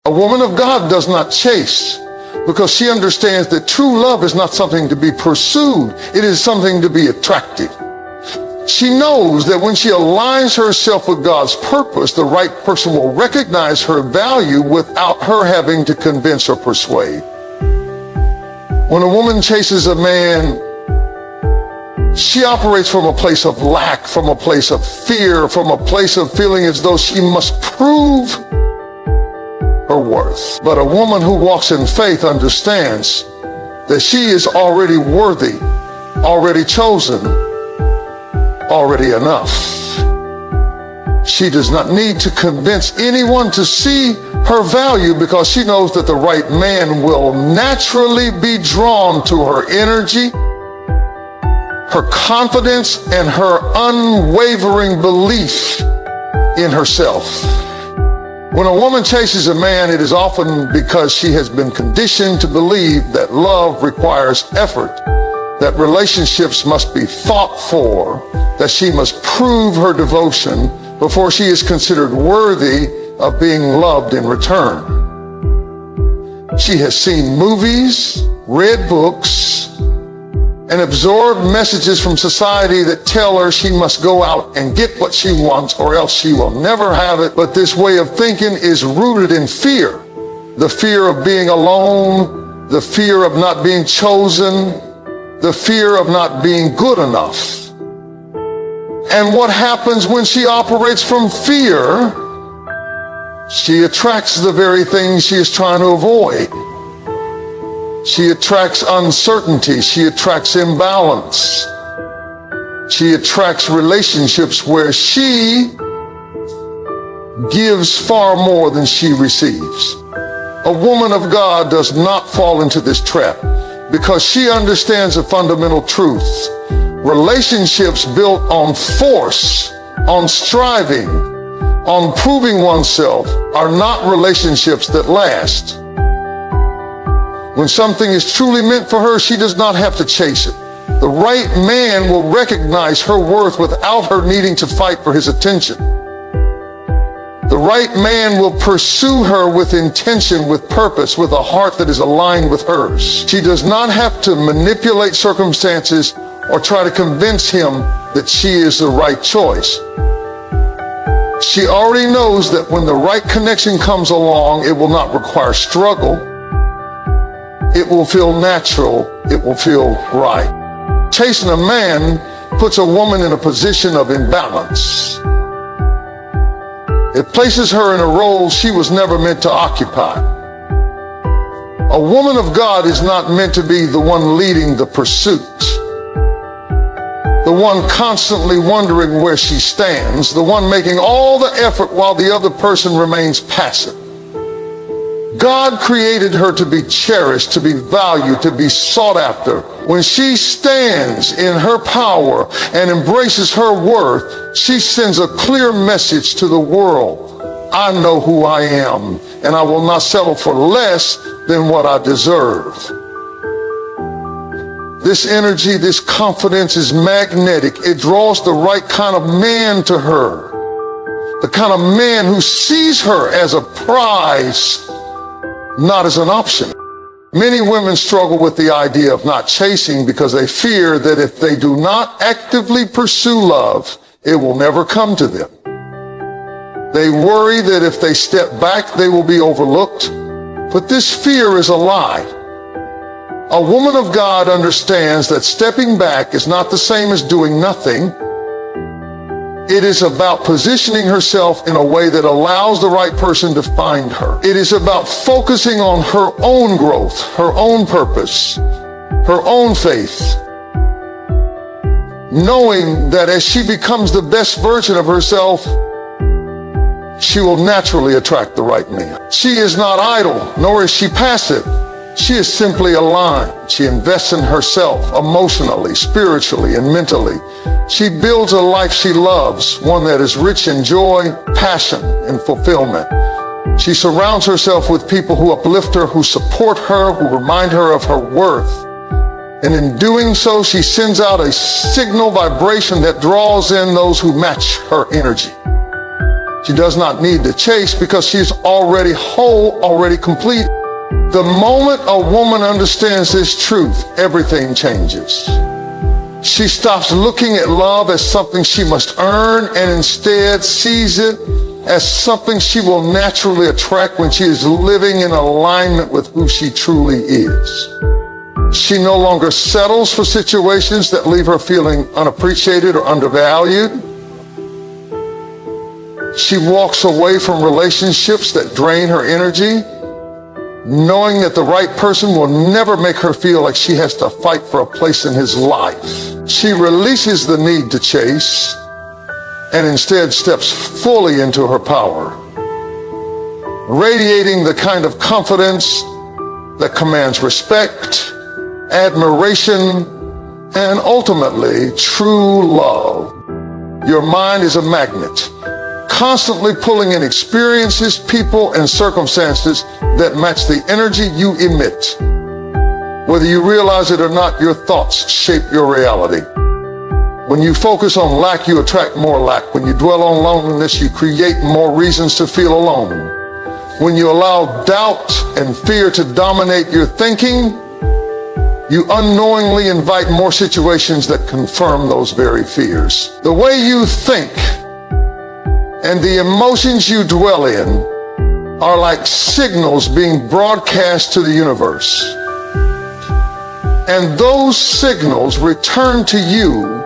A woman of God does not chase because she understands that true love is not something to be pursued. It is something to be attracted. She knows that when she aligns herself with God's purpose, the right person will recognize her value without her having to convince or persuade. When a woman chases a man, she operates from a place of lack, from a place of fear, from a place of feeling as though she must prove her worth. But a woman who walks in faith understands that she is already worthy, already chosen, already enough. She does not need to convince anyone to see her value because she knows that the right man will naturally be drawn to her energy, her confidence, and her unwavering belief in herself. When a woman chases a man, it is often because she has been conditioned to believe that love requires effort, that relationships must be fought for, that she must prove her devotion before she is considered worthy of being loved in return. She has seen movies, read books, and absorbed messages from society that tell her she must go out and get what she wants or else she will never have it. But this way of thinking is rooted in fear. The fear of being alone, the fear of not being chosen, the fear of not being good enough. And what happens when she operates from fear? She attracts the very things she is trying to avoid. She attracts uncertainty. She attracts imbalance. She attracts relationships where she gives far more than she receives. A woman of God does not fall into this trap because she understands a fundamental truth. Relationships built on force, on striving, on proving oneself are not relationships that last. When something is truly meant for her, she does not have to chase it. The right man will recognize her worth without her needing to fight for his attention. The right man will pursue her with intention, with purpose, with a heart that is aligned with hers. She does not have to manipulate circumstances or try to convince him that she is the right choice. She already knows that when the right connection comes along, it will not require struggle. It will feel natural. It will feel right. Chasing a man puts a woman in a position of imbalance. It places her in a role she was never meant to occupy. A woman of God is not meant to be the one leading the pursuit, the one constantly wondering where she stands, the one making all the effort while the other person remains passive. God created her to be cherished, to be valued, to be sought after. When she stands in her power and embraces her worth, she sends a clear message to the world. I know who I am, and I will not settle for less than what I deserve. This energy, this confidence is magnetic. It draws the right kind of man to her. The kind of man who sees her as a prize, not as an option. Many women struggle with the idea of not chasing because they fear that if they do not actively pursue love, it will never come to them. They worry that if they step back, they will be overlooked. But this fear is a lie. A woman of God understands that stepping back is not the same as doing nothing. It is about positioning herself in a way that allows the right person to find her. It is about focusing on her own growth, her own purpose, her own faith, knowing that as she becomes the best version of herself, she will naturally attract the right man. She is not idle, nor is she passive. She is simply aligned. She invests in herself emotionally, spiritually, and mentally. She builds a life she loves, one that is rich in joy, passion, and fulfillment. She surrounds herself with people who uplift her, who support her, who remind her of her worth. And in doing so, she sends out a signal vibration that draws in those who match her energy. She does not need to chase because she's already whole, already complete. The moment a woman understands this truth, everything changes. She stops looking at love as something she must earn and instead sees it as something she will naturally attract when she is living in alignment with who she truly is. She no longer settles for situations that leave her feeling unappreciated or undervalued. She walks away from relationships that drain her energy, knowing that the right person will never make her feel like she has to fight for a place in his life. She releases the need to chase and instead steps fully into her power, radiating the kind of confidence that commands respect, admiration, and ultimately true love. Your mind is a magnet, constantly pulling in experiences, people, and circumstances that match the energy you emit. Whether you realize it or not, your thoughts shape your reality. When you focus on lack, you attract more lack. When you dwell on loneliness, you create more reasons to feel alone. When you allow doubt and fear to dominate your thinking, you unknowingly invite more situations that confirm those very fears. The way you think and the emotions you dwell in are like signals being broadcast to the universe. And those signals return to you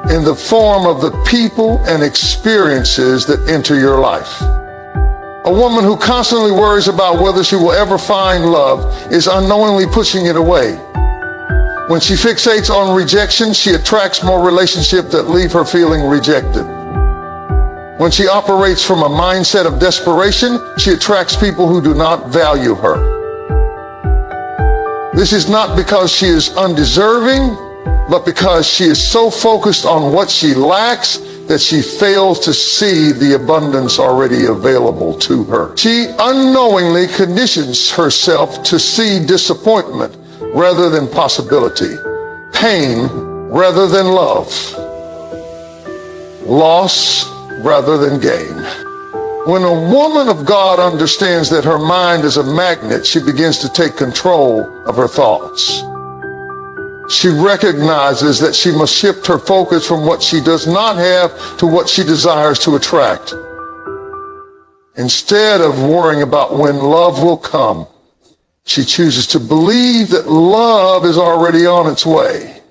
in the form of the people and experiences that enter your life. A woman who constantly worries about whether she will ever find love is unknowingly pushing it away. When she fixates on rejection, she attracts more relationships that leave her feeling rejected. When she operates from a mindset of desperation, she attracts people who do not value her. This is not because she is undeserving, but because she is so focused on what she lacks that she fails to see the abundance already available to her. She unknowingly conditions herself to see disappointment rather than possibility, pain rather than love, loss rather than gain. When a woman of God understands that her mind is a magnet, she begins to take control of her thoughts. She recognizes that she must shift her focus from what she does not have to what she desires to attract. Instead of worrying about when love will come, she chooses to believe that love is already on its way.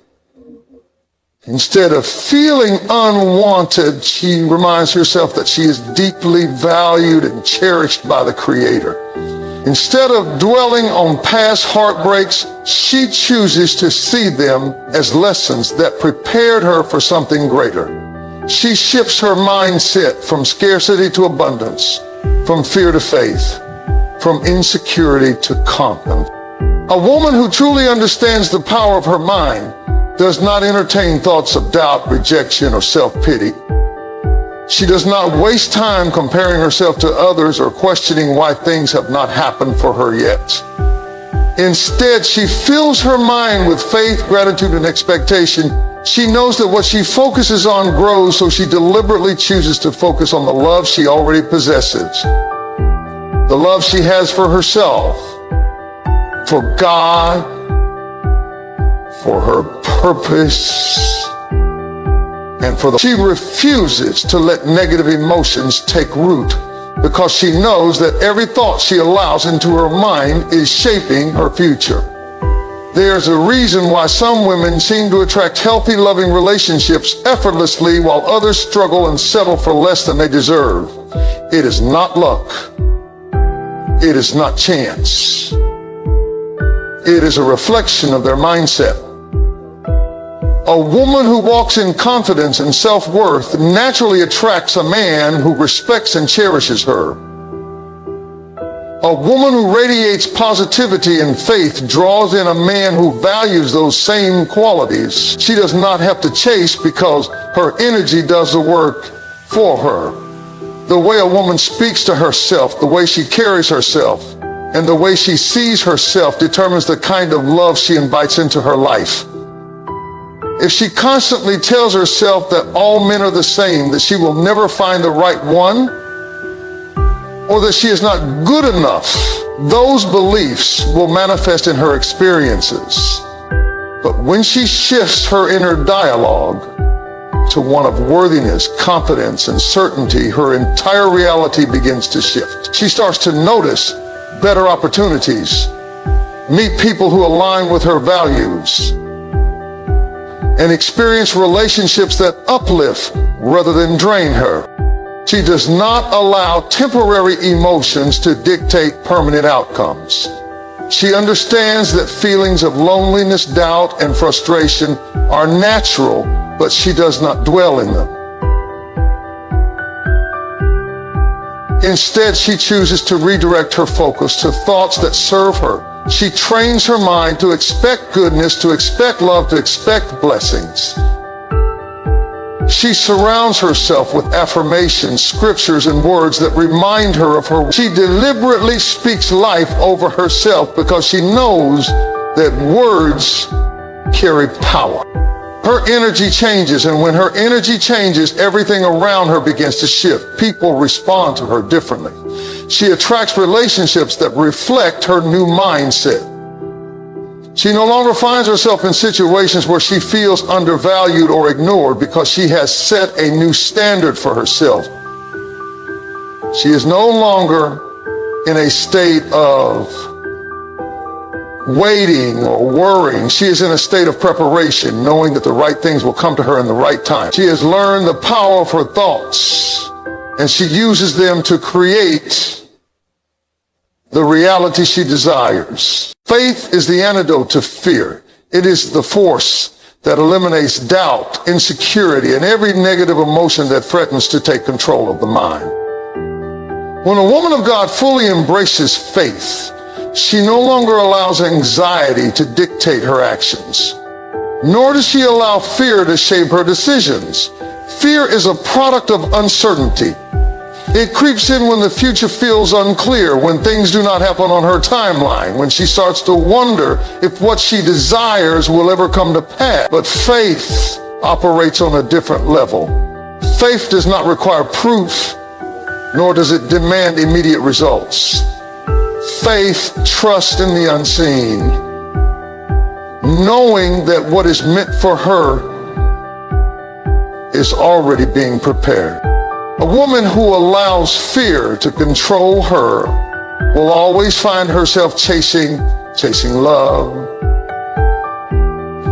Instead of feeling unwanted, she reminds herself that she is deeply valued and cherished by the Creator. Instead of dwelling on past heartbreaks, she chooses to see them as lessons that prepared her for something greater. She shifts her mindset from scarcity to abundance, from fear to faith, from insecurity to confidence. A woman who truly understands the power of her mind does not entertain thoughts of doubt, rejection, or self-pity. She does not waste time comparing herself to others or questioning why things have not happened for her yet. Instead, she fills her mind with faith, gratitude, and expectation. She knows that what she focuses on grows, so she deliberately chooses to focus on the love she already possesses. The love she has for herself, for God, for her purpose, and she refuses to let negative emotions take root because she knows that every thought she allows into her mind is shaping her future. There's a reason why some women seem to attract healthy, loving relationships effortlessly while others struggle and settle for less than they deserve. It is not luck. It is not chance. It is a reflection of their mindset. A woman who walks in confidence and self-worth naturally attracts a man who respects and cherishes her. A woman who radiates positivity and faith draws in a man who values those same qualities. She does not have to chase because her energy does the work for her. The way a woman speaks to herself, the way she carries herself, and the way she sees herself determines the kind of love she invites into her life. If she constantly tells herself that all men are the same, that she will never find the right one, or that she is not good enough, those beliefs will manifest in her experiences. But when she shifts her inner dialogue to one of worthiness, confidence, and certainty, her entire reality begins to shift. She starts to notice better opportunities, meet people who align with her values, and experience relationships that uplift rather than drain her. She does not allow temporary emotions to dictate permanent outcomes. She understands that feelings of loneliness, doubt, and frustration are natural, but she does not dwell in them. Instead, she chooses to redirect her focus to thoughts that serve her. She trains her mind to expect goodness, to expect love, to expect blessings. She surrounds herself with affirmations, scriptures, and words that remind her of her. She deliberately speaks life over herself because she knows that words carry power. Her energy changes, and when her energy changes, everything around her begins to shift. People respond to her differently. She attracts relationships that reflect her new mindset. She no longer finds herself in situations where she feels undervalued or ignored because she has set a new standard for herself. She is no longer in a state of waiting or worrying. She is in a state of preparation, knowing that the right things will come to her in the right time. She has learned the power of her thoughts, and she uses them to create the reality she desires. Faith is the antidote to fear. It is the force that eliminates doubt, insecurity, and every negative emotion that threatens to take control of the mind. When a woman of God fully embraces faith, she no longer allows anxiety to dictate her actions, nor does she allow fear to shape her decisions. Fear is a product of uncertainty. It creeps in when the future feels unclear, when things do not happen on her timeline, when she starts to wonder if what she desires will ever come to pass. But faith operates on a different level. Faith does not require proof, nor does it demand immediate results. Faith trusts in the unseen, knowing that what is meant for her is already being prepared. A woman who allows fear to control her will always find herself chasing love,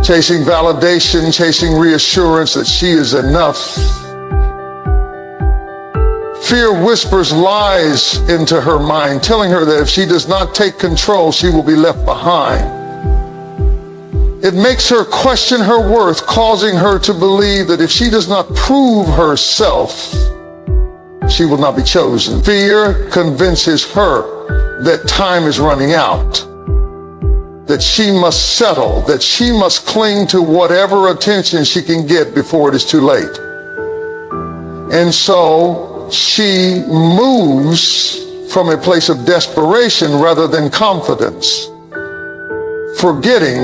chasing validation, chasing reassurance that she is enough. Fear whispers lies into her mind, telling her that if she does not take control, she will be left behind. It makes her question her worth, causing her to believe that if she does not prove herself, she will not be chosen. Fear convinces her that time is running out, that she must settle, that she must cling to whatever attention she can get before it is too late. And so she moves from a place of desperation rather than confidence, forgetting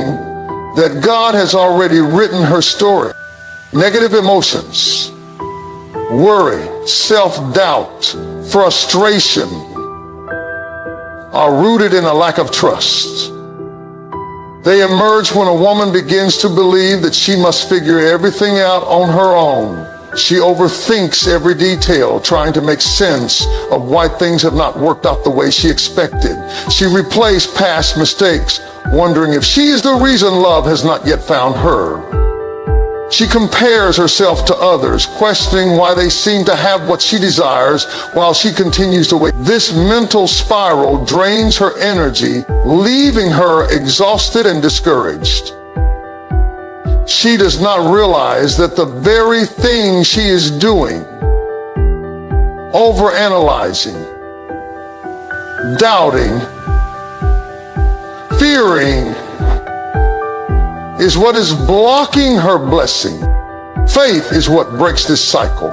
that God has already written her story. Negative emotions, worry, self-doubt, frustration are rooted in a lack of trust. They emerge when a woman begins to believe that she must figure everything out on her own. She overthinks every detail, trying to make sense of why things have not worked out the way she expected. She replays past mistakes, wondering if she is the reason love has not yet found her. She compares herself to others, questioning why they seem to have what she desires while she continues to wait. This mental spiral drains her energy, leaving her exhausted and discouraged. She does not realize that the very thing she is doing, overanalyzing, doubting, fearing, is what is blocking her blessing. Faith is what breaks this cycle.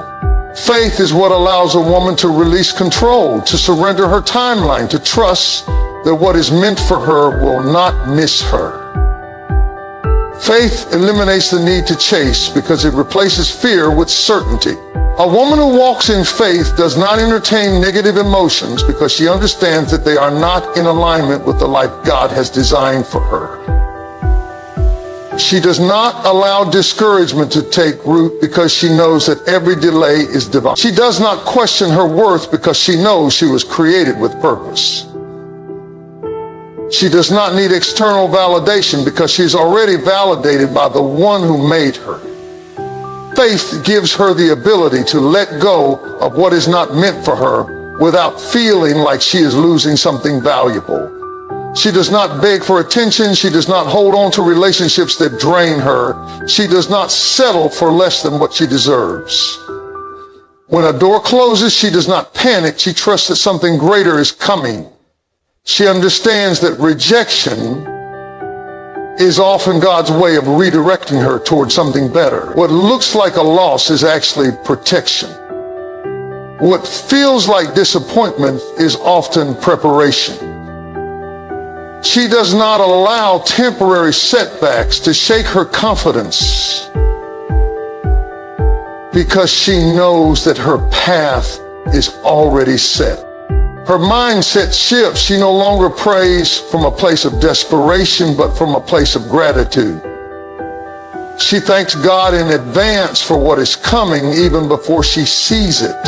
Faith is what allows a woman to release control, to surrender her timeline, to trust that what is meant for her will not miss her. Faith eliminates the need to chase because it replaces fear with certainty. A woman who walks in faith does not entertain negative emotions because she understands that they are not in alignment with the life God has designed for her. She does not allow discouragement to take root because she knows that every delay is divine. She does not question her worth because she knows she was created with purpose. She does not need external validation because she's already validated by the one who made her. Faith gives her the ability to let go of what is not meant for her without feeling like she is losing something valuable. She does not beg for attention. She does not hold on to relationships that drain her. She does not settle for less than what she deserves. When a door closes, she does not panic. She trusts that something greater is coming. She understands that rejection is often God's way of redirecting her towards something better. What looks like a loss is actually protection. What feels like disappointment is often preparation. She does not allow temporary setbacks to shake her confidence because she knows that her path is already set. Her mindset shifts. She no longer prays from a place of desperation, but from a place of gratitude. She thanks God in advance for what is coming, even before she sees it.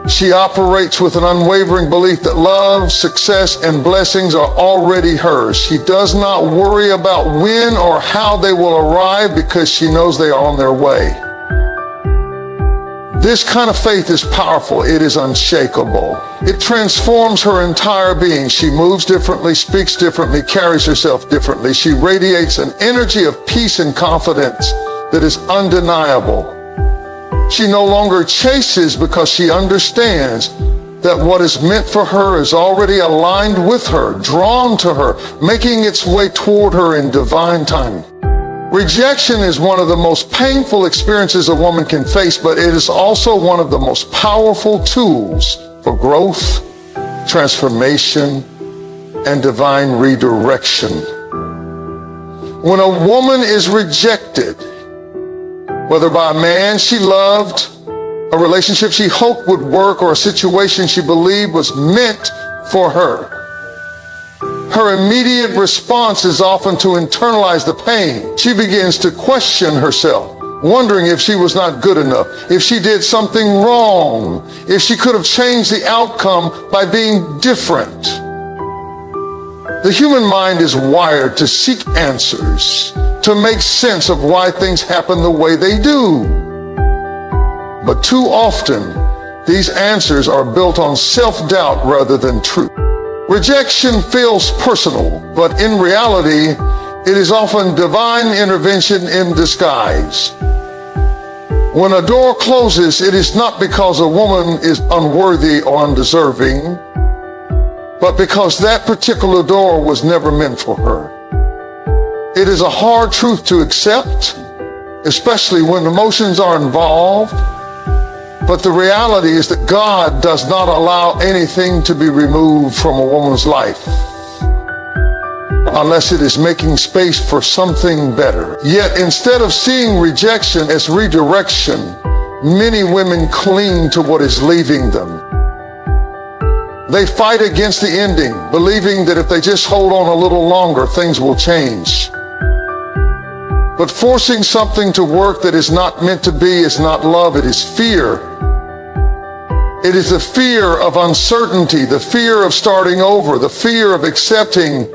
She operates with an unwavering belief that love, success, and blessings are already hers. She does not worry about when or how they will arrive because she knows they are on their way. This kind of faith is powerful. It is unshakable. It transforms her entire being. She moves differently, speaks differently, carries herself differently. She radiates an energy of peace and confidence that is undeniable. She no longer chases because she understands that what is meant for her is already aligned with her, drawn to her, making its way toward her in divine timing. Rejection is one of the most painful experiences a woman can face, but it is also one of the most powerful tools for growth, transformation, and divine redirection. When a woman is rejected, whether by a man she loved, a relationship she hoped would work, or a situation she believed was meant for her, her immediate response is often to internalize the pain. She begins to question herself, wondering if she was not good enough, if she did something wrong, if she could have changed the outcome by being different. The human mind is wired to seek answers, to make sense of why things happen the way they do. But too often, these answers are built on self-doubt rather than truth. Rejection feels personal, but in reality, it is often divine intervention in disguise. When a door closes, it is not because a woman is unworthy or undeserving, but because that particular door was never meant for her. It is a hard truth to accept, especially when emotions are involved. But the reality is that God does not allow anything to be removed from a woman's life unless it is making space for something better. Yet instead of seeing rejection as redirection, many women cling to what is leaving them. They fight against the ending, believing that if they just hold on a little longer, things will change. But forcing something to work that is not meant to be is not love, it is fear. It is the fear of uncertainty, the fear of starting over, the fear of accepting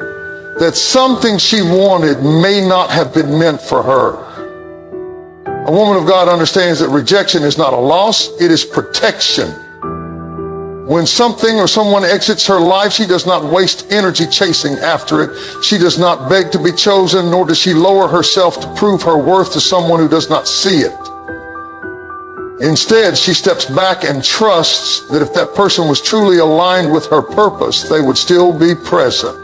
that something she wanted may not have been meant for her. A woman of God understands that rejection is not a loss, it is protection. When something or someone exits her life, she does not waste energy chasing after it. She does not beg to be chosen, nor does she lower herself to prove her worth to someone who does not see it. Instead, she steps back and trusts that if that person was truly aligned with her purpose, they would still be present.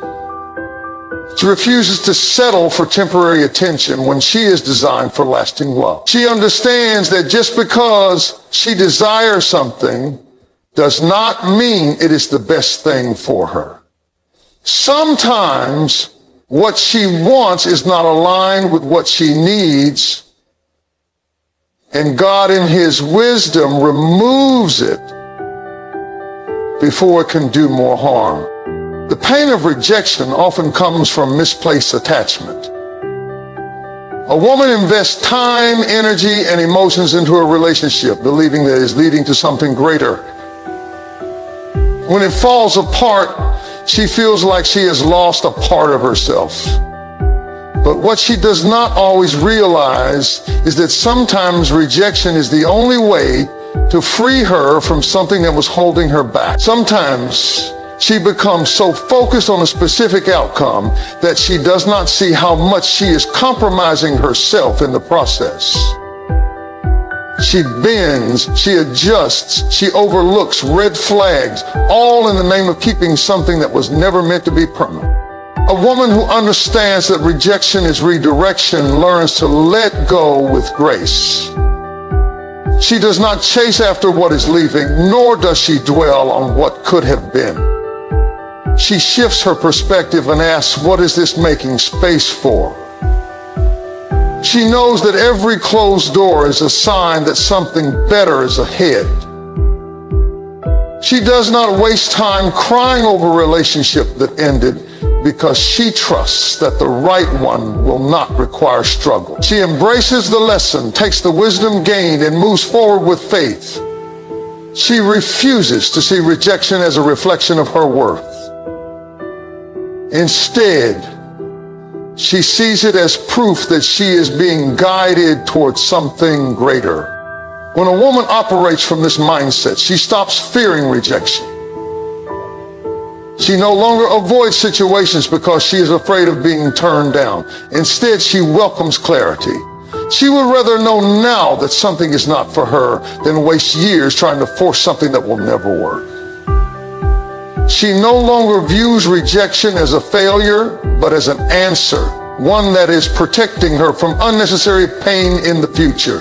She refuses to settle for temporary attention when she is designed for lasting love. She understands that just because she desires something does not mean it is the best thing for her. Sometimes What she wants is not aligned with what she needs, and God in his wisdom removes it before it can do more harm. The pain of rejection often comes from misplaced attachment. A woman invests time, energy, and emotions into a relationship, believing that it is leading to something greater. When it falls apart, she feels like she has lost a part of herself. But what she does not always realize is that sometimes rejection is the only way to free her from something that was holding her back. Sometimes she becomes so focused on a specific outcome that she does not see how much she is compromising herself in the process. She bends, she adjusts, she overlooks red flags, all in the name of keeping something that was never meant to be permanent. A woman who understands that rejection is redirection learns to let go with grace. She does not chase after what is leaving, nor does she dwell on what could have been. She shifts her perspective and asks, what is this making space for? She knows that every closed door is a sign that something better is ahead. She does not waste time crying over a relationship that ended because she trusts that the right one will not require struggle. She embraces the lesson, takes the wisdom gained, and moves forward with faith. She refuses to see rejection as a reflection of her worth. Instead, she sees it as proof that she is being guided towards something greater. When a woman operates from this mindset, she stops fearing rejection. She no longer avoids situations because she is afraid of being turned down. Instead, she welcomes clarity. She would rather know now that something is not for her than waste years trying to force something that will never work. She no longer views rejection as a failure, but as an answer, one that is protecting her from unnecessary pain in the future.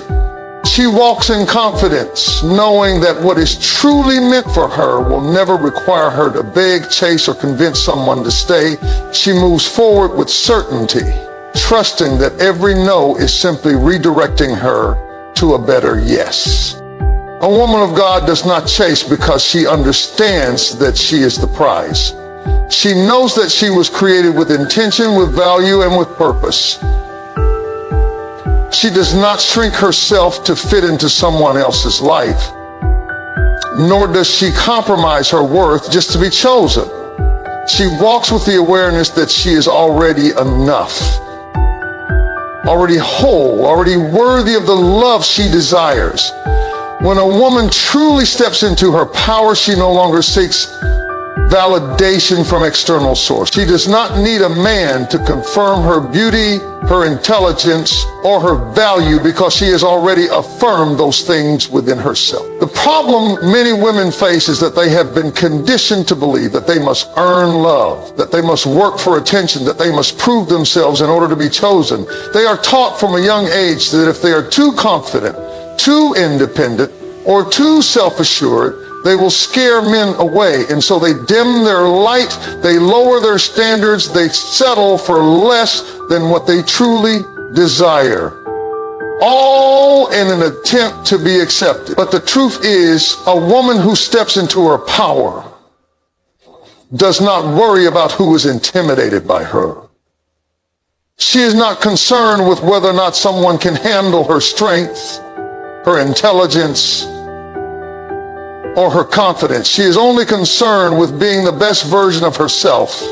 She walks in confidence, knowing that what is truly meant for her will never require her to beg, chase, or convince someone to stay. She moves forward with certainty, trusting that every no is simply redirecting her to a better yes. A woman of God does not chase because she understands that she is the prize. She knows that she was created with intention, with value, and with purpose. She does not shrink herself to fit into someone else's life, nor does she compromise her worth just to be chosen. She walks with the awareness that she is already enough, already whole, already worthy of the love she desires. When a woman truly steps into her power, she no longer seeks validation from external source. She does not need a man to confirm her beauty, her intelligence, or her value because she has already affirmed those things within herself. The problem many women face is that they have been conditioned to believe that they must earn love, that they must work for attention, that they must prove themselves in order to be chosen. They are taught from a young age that if they are too confident, too independent, or too self-assured, they will scare men away, and so they dim their light, they lower their standards, they settle for less than what they truly desire, all in an attempt to be accepted. But the truth is, a woman who steps into her power does not worry about who is intimidated by her. She is not concerned with whether or not someone can handle her strength, her intelligence, or her confidence. She is only concerned with being the best version of herself.